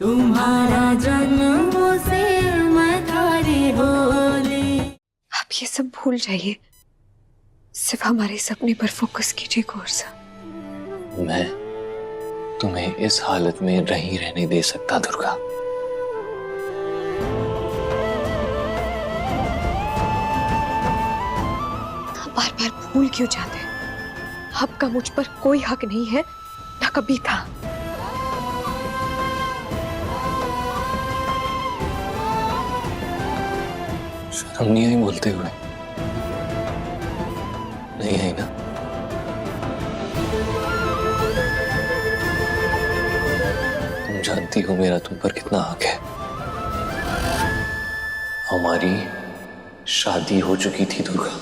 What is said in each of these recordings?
तुम्हारा जन्मों से मैं थारी होली। आप ये सब भूल जाइए, सिर्फ हमारे सपने पर फोकस कीजिए कोर्सा। मैं तुम्हें इस हालत में नहीं रहने दे सकता दुर्गा। आप बार बार भूल क्यों जाते हैं? आपका मुझ पर कोई हक नहीं है, ना कभी था। शर्म नहीं आई बोलते हुए? नहीं आई ना? तुम जानती हो मेरा तुम पर कितना हक है। हमारी शादी हो चुकी थी दुर्गा।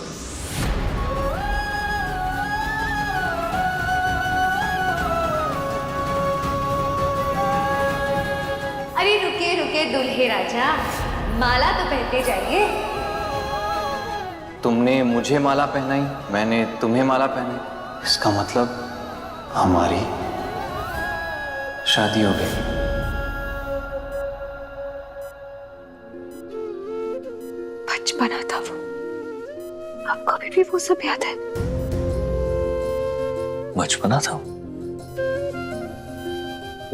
अरे रुके रुके दुल्हे राजा, माला तो पहनते जाइए। तुमने मुझे माला पहनाई, मैंने तुम्हें माला पहनाई। इसका मतलब हमारी शादी हो गई। बचपना था वो, आपको अभी भी वो सब याद है? बचपना था?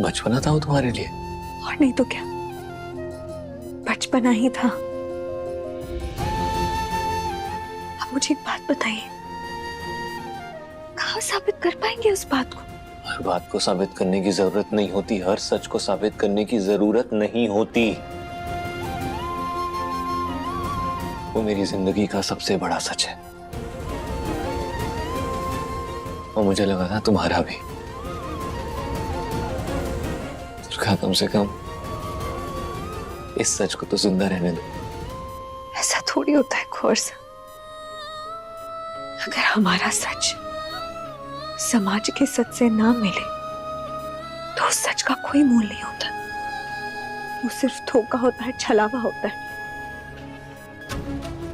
बचपना था वो तुम्हारे लिए? और नहीं तो क्या, बचपना ही था। अब मुझे एक बात बताइए, कहाँ साबित कर पाएंगे उस बात को? हर बात को साबित करने की जरूरत नहीं होती, हर सच को साबित करने की जरूरत नहीं होती। वो मेरी जिंदगी का सबसे बड़ा सच है, और मुझे लगा था तुम्हारा भी। दुर्गा, कम से कम इस सच को तो जिंदा रहने दो। ऐसा थोड़ी होता है कोर्सा। अगर हमारा सच समाज के सच से ना मिले तो उस सच का कोई मूल नहीं होता। वो सिर्फ धोखा होता है, छलावा होता है।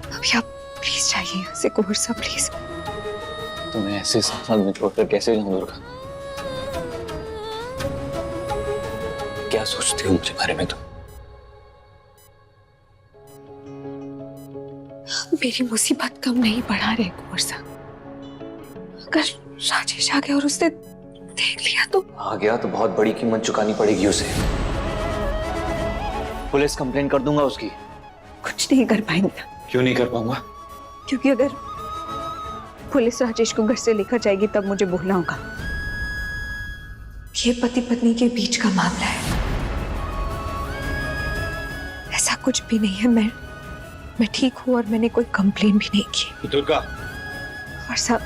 अभी आप प्लीज जाइए यहाँ से कोर्सा, प्लीज। तुम्हें ऐसे साथ में छोड़कर कैसे जाऊं दुर्गा? क्या सोचती हो मुझे बारे में तुम? मेरी मुसीबत कम नहीं बढ़ा रहे कोर्सा। अगर राजेश आ गया और उसने देख लिया तो? आ गया तो बहुत बड़ी कीमत चुकानी पड़ेगी उसे। पुलिस कंप्लेन कर दूंगा उसकी। कुछ नहीं कर पाएंगे। क्यों नहीं कर पाऊंगा? क्योंकि अगर पुलिस राजेश को घर से लेकर जाएगी तब मुझे बोलना होगा। ये पति पत्नी के बीच का मामला है, ऐसा कुछ भी नहीं है। मैं ठीक हूं और मैंने कोई कंप्लेन भी नहीं की। दुर्गा, और सब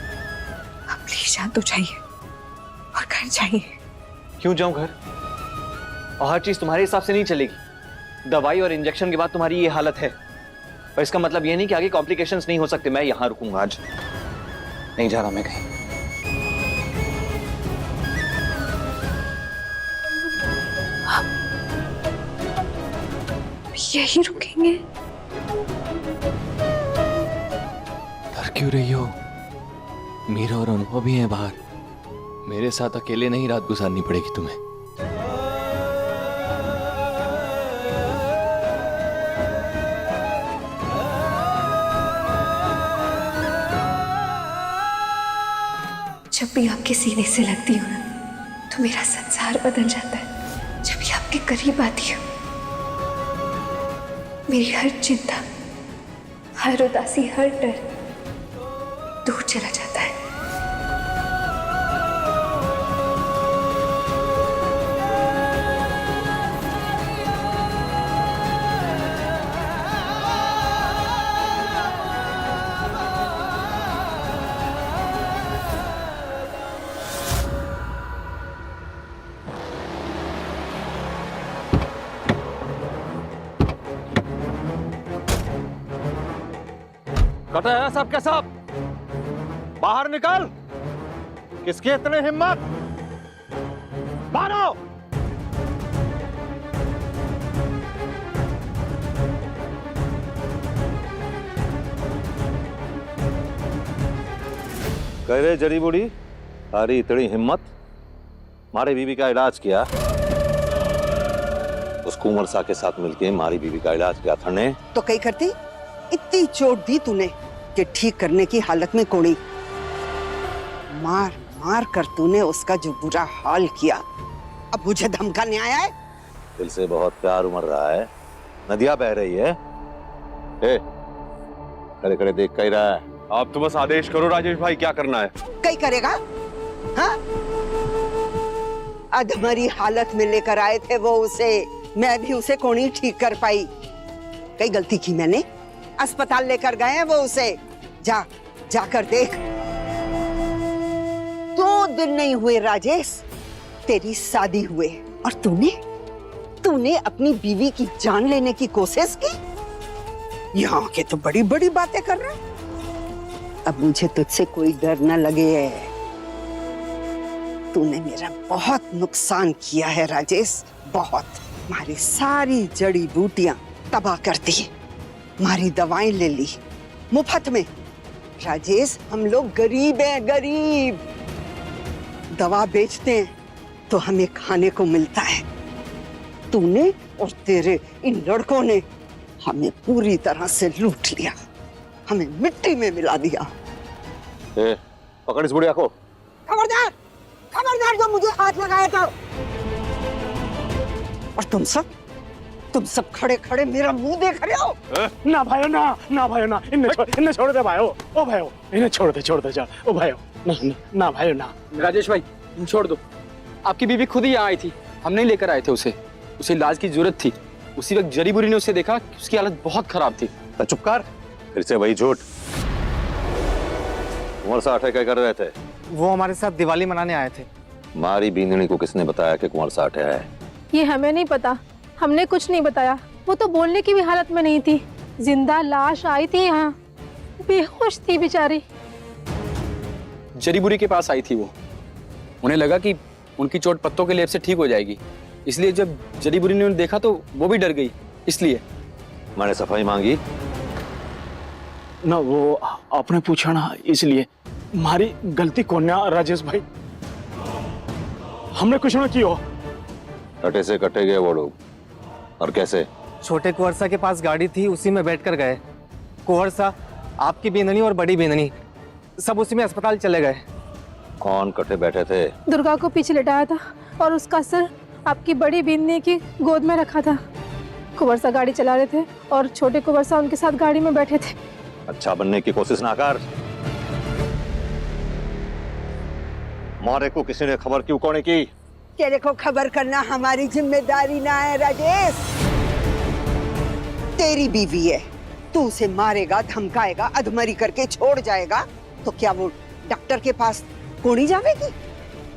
आप प्लीज जान तो जाइए और घर जाइए। क्यों जाऊं घर? और हर चीज तुम्हारे हिसाब से नहीं चलेगी। दवाई और इंजेक्शन के बाद तुम्हारी ये हालत है, और इसका मतलब ये नहीं कि आगे कॉम्प्लिकेशंस नहीं हो सकते। मैं यहां रुकूंगा, आज नहीं जा रहा मैं कहीं। यही रुकेंगे? डर क्यों रही हो? मीरा और अनुभव भी हैं बाहर। मेरे साथ अकेले नहीं रात गुजारनी पड़ेगी तुम्हें। जब भी आपके सीने से लगती हूँ ना, तो मेरा संसार बदल जाता है। जब भी आपके करीब आती हूँ, मेरी हर चिंता, हर उदासी, हर डर दूर चला जाता है। कटा है सब के सब, बाहर निकल। किसकी इतनी हिम्मत? मारो। कह रहे जड़ी बूढ़ी, तारी इतनी हिम्मत, हमारे बीवी का इलाज किया उस कुंवर सा के साथ मिलके हमारी बीवी का इलाज किया था ने। तो कई करती, इतनी चोट दी तूने कि ठीक करने की हालत में कोड़ी। मार मार कर तूने उसका जो बुरा हाल किया, अब मुझे धमकाने आया है? दिल से बहुत प्यार उमड़ रहा है, नदियां बह रही है। ए, खड़े खड़े देख कहीं रहा है। आप तो बस आदेश करो राजेश भाई, क्या करना है? कई करेगा? हाँ, अधमरी हालत में लेकर आए थे वो उसे, मैं भी उसे कोनी ठीक कर पाई। कई गलती की मैंने, अस्पताल लेकर गए हैं वो उसे। जा जाकर देख। 2 दिन नहीं हुए राजेश तेरी शादी हुए, और तूने अपनी बीवी की जान लेने की कोशिश की। यहाँ के तो बड़ी बड़ी बातें कर रहा है। अब मुझे तुझसे कोई डर न लगे। तूने मेरा बहुत नुकसान किया है राजेश, बहुत। हमारी सारी जड़ी बूटियां तबाह कर दी, हमारी दवाएं ले ली मुफ्त में। राजेश, हम लोग गरीब हैं, गरीब। दवा बेचते हैं तो हमें खाने को मिलता है। तूने और तेरे इन लड़कों ने हमें पूरी तरह से लूट लिया, हमें मिट्टी में मिला दिया। ए, पकड़ इस बुढ़िया को। खबरदार, खबरदार जो मुझे हाथ लगाया था। और तुम सब खड़े खड़े मेरा मुंह देख रहे हो। ना भाइयो, ना भाइयो, ना इन्हें छोड़ दे भाइयो। ओ भाइयो, इन्हें छोड़ दे जा। ओ भाइयो, ना भाइयो ना। राजेश भाई छोड़ दो, आपकी बीवी खुद ही यहाँ आई थी, हम नहीं लेकर आए थे उसे इलाज की जरूरत थी। उसी वक्त जड़ी बुरी ने उसे देखा कि उसकी हालत बहुत खराब थी। चुप कर, फिर से वही झूठ। कुंवर साठ क्या कर रहे थे? वो हमारे साथ दिवाली मनाने आए थे। मारी बींदनी को किसने बताया कि कुंवर साठ है? ये हमें नहीं पता, हमने कुछ नहीं बताया। वो तो बोलने की भी हालत में नहीं थी। जिंदा लाश आई थी यहाँ, बेहोश थी बेचारी। जड़ी बुरी के पास आई थी वो, उन्हें लगा कि उनकी चोट पत्तों के लेप से ठीक हो जाएगी, इसलिए जब जड़ी बुरी ने उन्हें देखा तो वो भी डर गई, इसलिए मैंने सफाई मांगी ना। वो आपने पूछा ना, इसलिए। हमारी गलती कौन है राजेश भाई? हमने कुछ ना किया। कटे से कटे गए वो लोग। और कैसे? छोटे कुंवर सा के पास गाड़ी थी, उसी में बैठकर गए। कुंवर सा, आपकी बेननी और बड़ी बेननी सब उसी में अस्पताल चले गए। कौन कटे बैठे थे? दुर्गा को पीछे लिटाया था और उसका सर आपकी बड़ी बीननी की गोद में रखा था। कुंवर सा गाड़ी चला रहे थे और छोटे कुंवर सा उनके साथ गाड़ी में बैठे थे। अच्छा बनने की कोशिश ना कर। मारे को किसी ने खबर क्यों कौन की? तेरे को खबर करना हमारी जिम्मेदारी ना है राजेश। तेरी बीवी है, तू उसे मारेगा, धमकाएगा, अधमरी करके छोड़ जाएगा तो क्या वो डॉक्टर के पास कोनी जावेगी?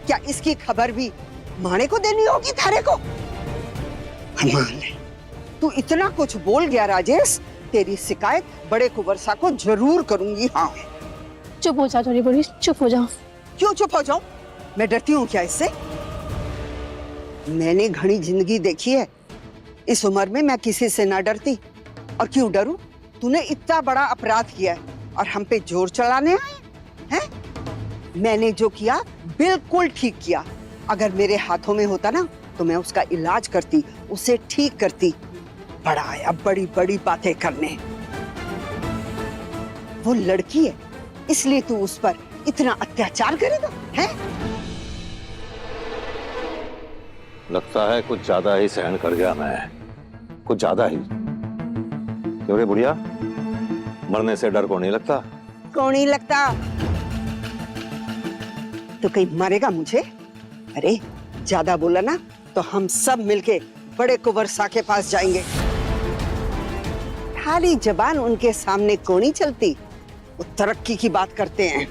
क्या इसकी खबर भी माने को देनी होगी थारे को? माने, तू इतना कुछ बोल गया राजेश, तेरी शिकायत बड़े कुंवरसा को जरूर करूंगी। हाँ, चुप हो जाओ जड़ी बुरी, चुप हो जाओ। क्यों चुप हो जाऊं? मैं डरती हूँ क्या इससे? मैंने घनी जिंदगी देखी है, इस उम्र में मैं किसी से ना डरती। और क्यों डरूं? तूने इतना बड़ा अपराध किया है और हम पे जोर चलाने आए हैं? मैंने जो किया बिल्कुल ठीक किया। अगर मेरे हाथों में होता ना तो मैं उसका इलाज करती, उसे ठीक करती। बड़ा आया बड़ी बड़ी बातें करने। वो लड़की है इसलिए तू उस पर इतना अत्याचार करेगा है? लगता है कुछ ज्यादा ही सहन कर गया मैं, कुछ ज्यादा ही। क्यों रे बुढ़िया, मरने से डर को नहीं लगता? कौन नहीं लगता? तो कहीं मारेगा मुझे? अरे ज्यादा बोला ना तो हम सब मिलके बड़े कुंवरसा के पास जाएंगे। खाली जबान उनके सामने कौन नहीं चलती। वो तरक्की की बात करते हैं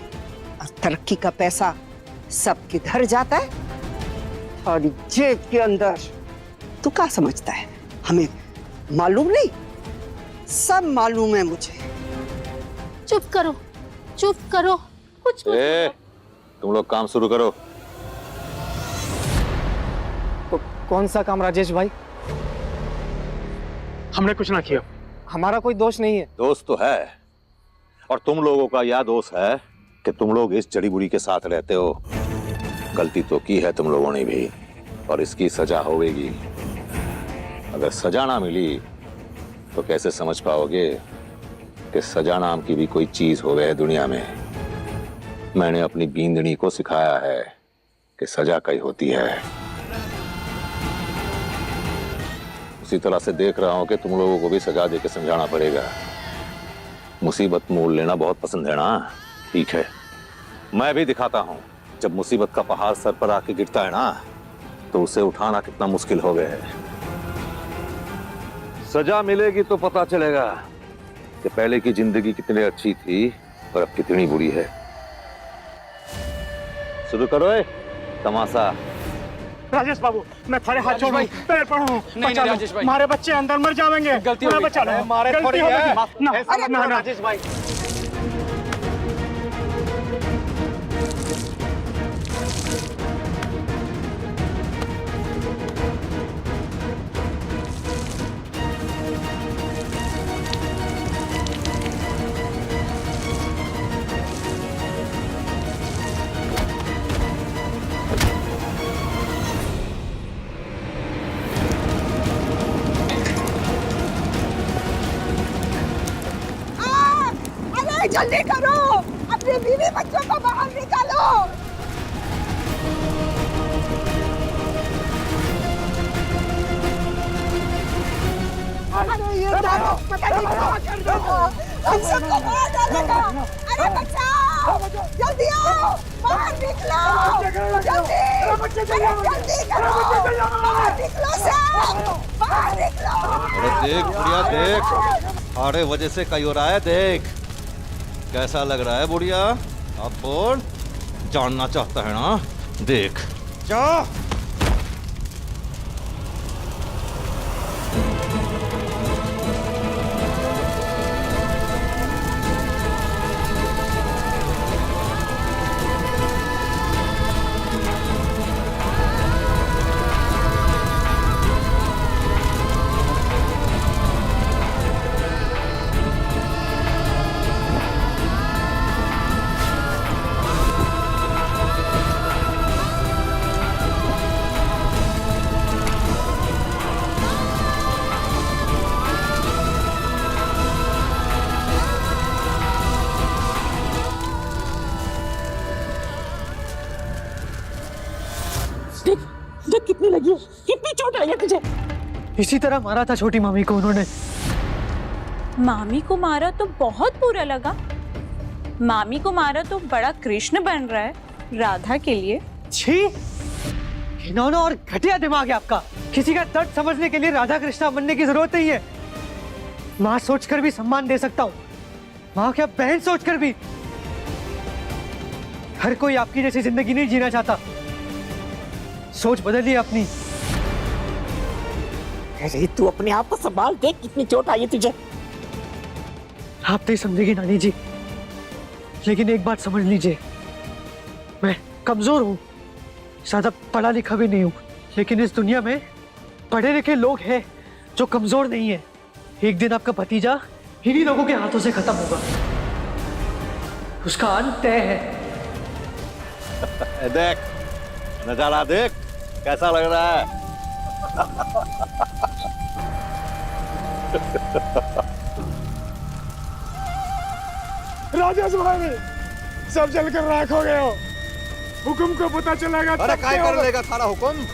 और तरक्की का पैसा सब किधर जाता है? और जेब के अंदर। तू क्या समझता है हमें मालूम नहीं? सब मालूम है मुझे। चुप करो, चुप करो, कुछ तुम लोग काम शुरू करो। कौन सा काम राजेश भाई? हमने कुछ ना किया। हमारा कोई दोष नहीं है। दोस्त तो है, और तुम लोगों का यह दोष है कि तुम लोग इस जड़ी बुड़ी के साथ रहते हो। गलती तो की है तुम लोगों ने भी, और इसकी सजा होगी। अगर सजा ना मिली तो कैसे समझ पाओगे कि सजा नाम की भी कोई चीज हो गई दुनिया में। मैंने अपनी बींदनी को सिखाया है कि सजा कई होती है। उसी तरह से देख रहा हूं कि तुम लोगों को भी सजा देकर समझाना पड़ेगा। मुसीबत मोल लेना बहुत पसंद है ना? ठीक है, मैं भी दिखाता हूं। जब मुसीबत का पहाड़ सर पर आके गिरता है ना, तो उसे उठाना कितना मुश्किल हो गया है। सजा मिलेगी तो पता चलेगा कि पहले की जिंदगी कितनी अच्छी थी और अब कितनी बुरी है। शुरू करो तमाशा। राजेश बाबू, मैं थारे हाथ जोड़ूं, पैर पड़ूं, नहीं राजेश भाई, हमारे बच्चे अंदर मर जाएंगे। गलती हो गई। बचा लो, हमारे गलती थोड़ी हो है। गई। ना, राजेश भाई। अरे जल्दी करो, अपने बीवी बच्चों को बाहर निकालो। अरे ये डालो, पता नहीं क्या कर रहे हो, हम सबको मार डालेगा। अरे बचाओ, जल्दी आओ, बाहर निकलो, जल्दी, अरे जल्दी करो, बाहर निकलो सब, बाहर निकलो। अरे देख बुढ़िया देख, अरे वजह से कई हो रहा है। देख कैसा लग रहा है बुढ़िया। अब बोल, जानना चाहता है ना? देख जा। देख कितनी लगी है, कितनी चोट आई है तुझे। इसी तरह मारा था छोटी मामी को उन्होंने। मामी को मारा तो बहुत बुरा लगा। मामी को मारा तो बड़ा कृष्ण बन रहा है राधा के लिए। छी, घिनौना और घटिया दिमाग है आपका। किसी का दर्द समझने के लिए राधा कृष्णा बनने की जरूरत नहीं है। माँ सोचकर भी सम्मान दे सकता हूँ, माँ क्या बहन सोचकर भी। हर कोई आपकी जैसी जिंदगी नहीं जीना चाहता। सोच बदलिए अपनी। अरे तू अपने आप को संभाल, देख कितनी चोट आई है तुझे। आप नहीं समझेगी नानी जी, लेकिन एक बात समझ लीजिए, मैं कमजोर हूँ, ज्यादा पढ़ा लिखा भी नहीं हूँ, लेकिन इस दुनिया में पढ़े लिखे लोग हैं जो कमजोर नहीं है। एक दिन आपका भतीजा इन्हीं लोगों के हाथों से खत्म होगा, उसका अंत तय है। देख नजारा देख, कैसा लग रहा है? राजेश भाई, सब जलकर राख हो गए हो। हुक्म को पता चलेगा। अरे काय कर लेगा सारा हुक्म,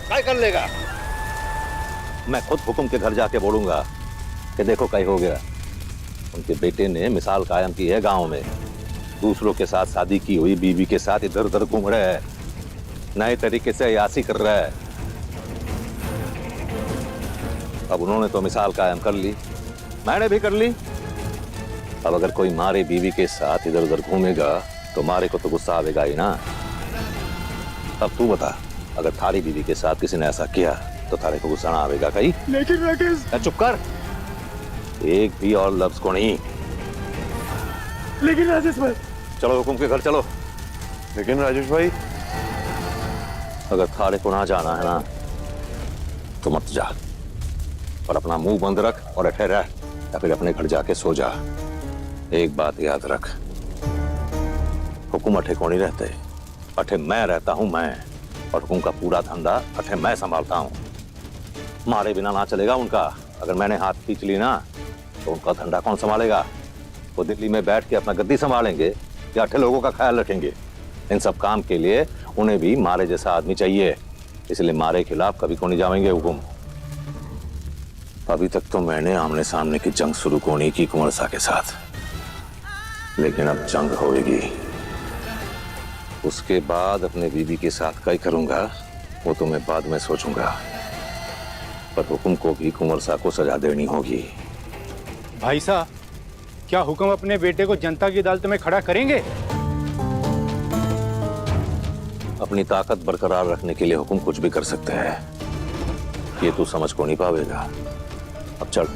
काय कर लेगा? मैं खुद हुक्म के घर जाके बोलूंगा कि देखो काय हो गया। उनके बेटे ने मिसाल कायम की है गांव में। दूसरों के साथ शादी की हुई बीवी के साथ इधर उधर घूम रहा है, नए तरीके से अयासी कर रहा है। अब उन्होंने तो मिसाल कायम कर ली, मैंने भी कर ली। अब अगर कोई मारे बीवी के साथ इधर उधर घूमेगा तो मारे को तो गुस्सा आएगा ही ना। अब तू बता, अगर थारी बीवी के साथ किसी ने ऐसा किया तो थारे को गुस्सा ना आएगा कहीं? लेकिन राकेश, चुप कर, एक भी और लफ्ज को नहीं। लेकिन राजेश भाई, चलो हुकुम के घर चलो। लेकिन राजेश भाई, अगर थारे को ना जाना है ना तो मत जा, और अपना मुंह बंद रख और अठे रह, या फिर अपने घर जाके सो जा। एक बात याद रख, हुकुम अठे को नहीं रहते, अठे मैं रहता हूं मैं, और हुकुम का पूरा धंधा अठे मैं संभालता हूं। मारे बिना ना चलेगा उनका। अगर मैंने हाथ खींच ली ना तो उनका धंधा कौन संभालेगा? वो दिल्ली में बैठ के अपना गद्दी संभालेंगे या 8 लोगों का ख्याल रखेंगे? इन सब काम के लिए उन्हें भी मारे जैसा आदमी चाहिए, इसलिए मारे के खिलाफ कभी को नहीं जाएंगे हुकुम। अभी तक तो मैंने आमने सामने की जंग शुरू होने की कुंवर सा के साथ, लेकिन अब जंग होगी। उसके बाद अपने बीबी के साथ क्या करूंगा वो तो मैं बाद में सोचूंगा, पर हुकुम को भी कुंवर सा को सजा देनी होगी। भाई साहब, क्या हुक्म अपने बेटे को जनता की अदालत में खड़ा करेंगे? अपनी ताकत बरकरार रखने के लिए हुकुम कुछ भी कर सकते हैं, ये तू समझ को नहीं पावेगा। अब चल,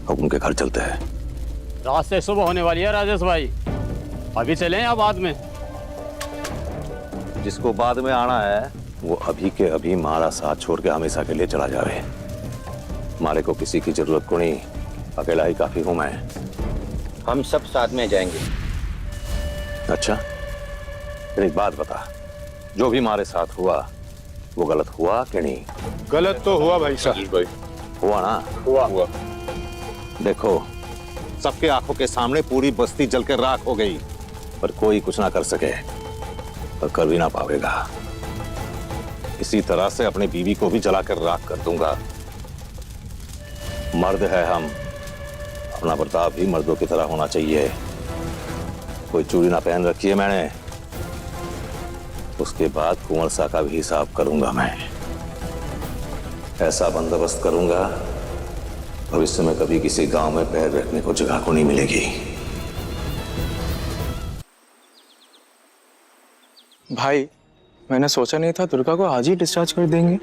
हुकुम के घर चलते हैं। रात से सुबह होने वाली है राजेश भाई, अभी चलें या बाद में? जिसको बाद में आना है वो अभी के अभी मारा साथ छोड़ के हमेशा के लिए चला जावे। मारे को किसी की जरूरत को नहीं, अकेला ही काफी हूं मैं। हम सब साथ में जाएंगे। अच्छा, फिर एक बात बता, जो भी हमारे साथ हुआ वो गलत हुआ कि नहीं? गलत तो हुआ भाई साहब। हुआ ना? हुआ। देखो, सबके आंखों के सामने पूरी बस्ती जल के राख हो गई, पर कोई कुछ ना कर सके और कर भी ना पाएगा। इसी तरह से अपने बीवी को भी जलाकर राख कर दूंगा। मर्द है हम, अपना बर्ताव भी मर्दों की तरह होना चाहिए। कोई चूड़ी ना पहन रखी है मैंने। उसके बाद कुंवर सा का भी हिसाब करूंगा मैं। ऐसा बंदोबस्त करूंगा भविष्य में कभी किसी गांव में पैर रखने को जगह को नहीं मिलेगी। भाई, मैंने सोचा नहीं था दुर्गा को आज ही डिस्चार्ज कर देंगे।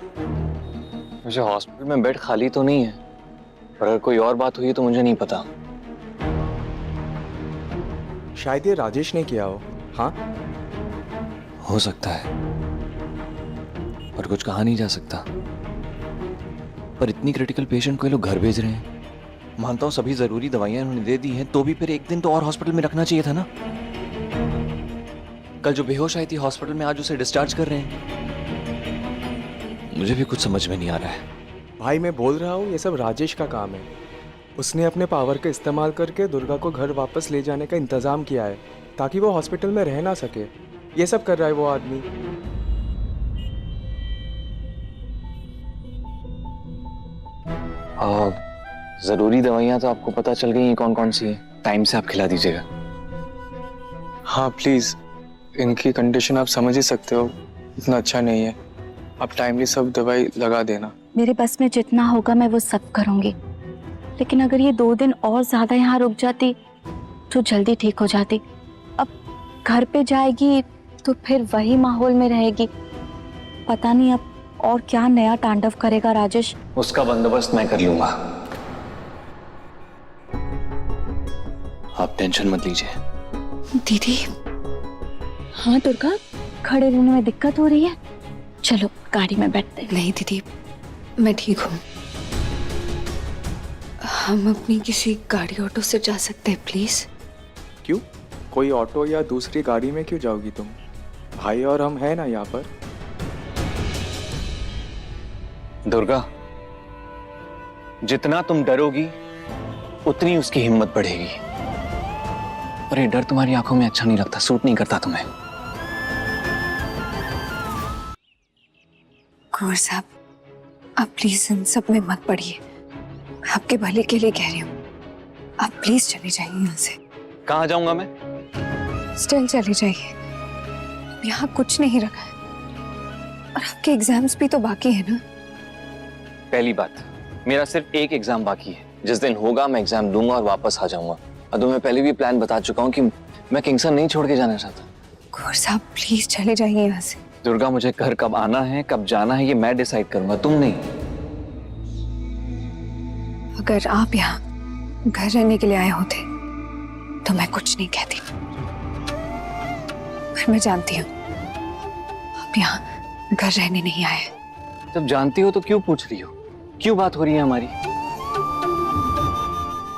मुझे हॉस्पिटल में बेड खाली तो नहीं है, पर अगर कोई और बात हुई तो मुझे नहीं पता। शायद ये राजेश ने किया हो। हाँ, हो सकता है, पर कुछ कहा नहीं जा सकता। पर इतनी क्रिटिकल पेशेंट को ये लोग घर भेज रहे हैं। मानता हूँ सभी जरूरी दवाइयां उन्होंने दे दी हैं, तो भी फिर एक दिन तो और हॉस्पिटल में रखना चाहिए था ना। कल जो बेहोश आई थी हॉस्पिटल में, आज उसे डिस्चार्ज कर रहे हैं। मुझे भी कुछ समझ में नहीं आ रहा है। भाई मैं बोल रहा हूँ ये सब राजेश का काम है। उसने अपने पावर का इस्तेमाल करके दुर्गा को घर वापस ले जाने का इंतजाम किया है ताकि वो हॉस्पिटल में रह ना सके। ये सब कर रहा है वो आदमी। जरूरी दवाइयां तो आपको पता चल गई हैं कौन कौन सी है, टाइम से आप खिला दीजिएगा। हाँ प्लीज, इनकी कंडीशन आप समझ ही सकते हो, इतना अच्छा नहीं है। आप टाइमली सब दवाई लगा देना। मेरे बस में जितना होगा मैं वो सब करूंगी, लेकिन अगर ये 2 दिन और ज्यादा यहाँ रुक जाती तो जल्दी ठीक हो जाती। अब घर पे जाएगी तो फिर वही माहौल में रहेगी। पता नहीं अब और क्या नया तांडव करेगा राजेश। उसका बंदोबस्त मैं कर लूंगा, आप टेंशन मत लीजिए। दीदी, हाँ दुर्गा, खड़े रहने में दिक्कत हो रही है? चलो गाड़ी में बैठते हैं। नहीं दीदी, मैं ठीक हूँ। हम अपनी किसी गाड़ी ऑटो से जा सकते हैं प्लीज? क्यों? कोई ऑटो या दूसरी गाड़ी में क्यों जाओगी तुम? भाई और हम हैं ना यहाँ पर। दुर्गा, जितना तुम डरोगी उतनी उसकी हिम्मत बढ़ेगी। और ये डर तुम्हारी आंखों में अच्छा नहीं लगता, सूट नहीं करता तुम्हें। कुंवर साहब, आप प्लीज इन सब में मत पड़िए। आपके भले के लिए कह रही हूँ। आप प्लीज चले जाइए यहाँ से। कहाँ जाऊंगा मैं? स्टिल चले जाइए, यहाँ कुछ नहीं रखा है। और आपके एग्जाम्स भी तो बाकी है ना। पहली बात, मेरा सिर्फ एक एग्जाम बाकी है। जिस दिन होगा मैं एग्जाम दूंगा और वापस आ जाऊंगा। और तो मैं पहले भी प्लान बता चुका हूँ कि मैं किंगसन नहीं छोड़ के जाना चाहता। कुंवर साहब प्लीज चले जाइए यहाँ से। दुर्गा, मुझे घर कब आना है कब जाना है ये मैं डिसाइड करूंगा, तुम नहीं। अगर आप यहाँ घर रहने के लिए आए होते तो मैं कुछ नहीं कहती, पर मैं जानती हूँ आप यहाँ घर रहने नहीं आए। जब जानती हो तो क्यों पूछ रही हो? क्यों बात हो रही है हमारी?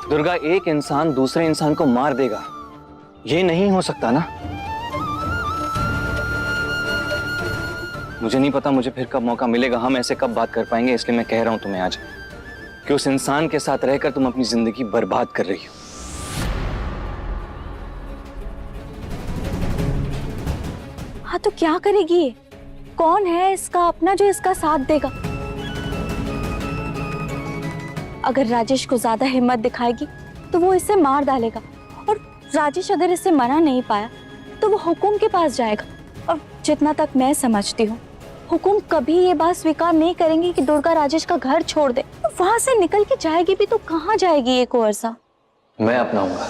दुर्गा, एक इंसान दूसरे इंसान को मार देगा, ये नहीं हो सकता ना। मुझे नहीं पता मुझे फिर कब मौका मिलेगा, हम ऐसे कब बात कर पाएंगे, इसलिए मैं कह रहा हूं तुम्हें आज कि उस इंसान के साथ रहकर तुम अपनी जिंदगी बर्बाद कर रही हो। हाँ तो क्या करेगी ये? कौन है इसका अपना जो इसका साथ देगा? अगर राजेश को ज्यादा हिम्मत दिखाएगी तो वो इसे मार डालेगा, और राजेश अगर इसे मना नहीं पाया तो वो हुकुम के पास जाएगा। और जितना तक मैं समझती हूँ, हुकुम कभी ये बात स्वीकार नहीं करेंगे कि दुर्गा राजेश का घर छोड़ दे। तो वहां से निकल के जाएगी भी तो कहाँ जाएगी ये कुंवर सा? मैं अपनाऊंगा।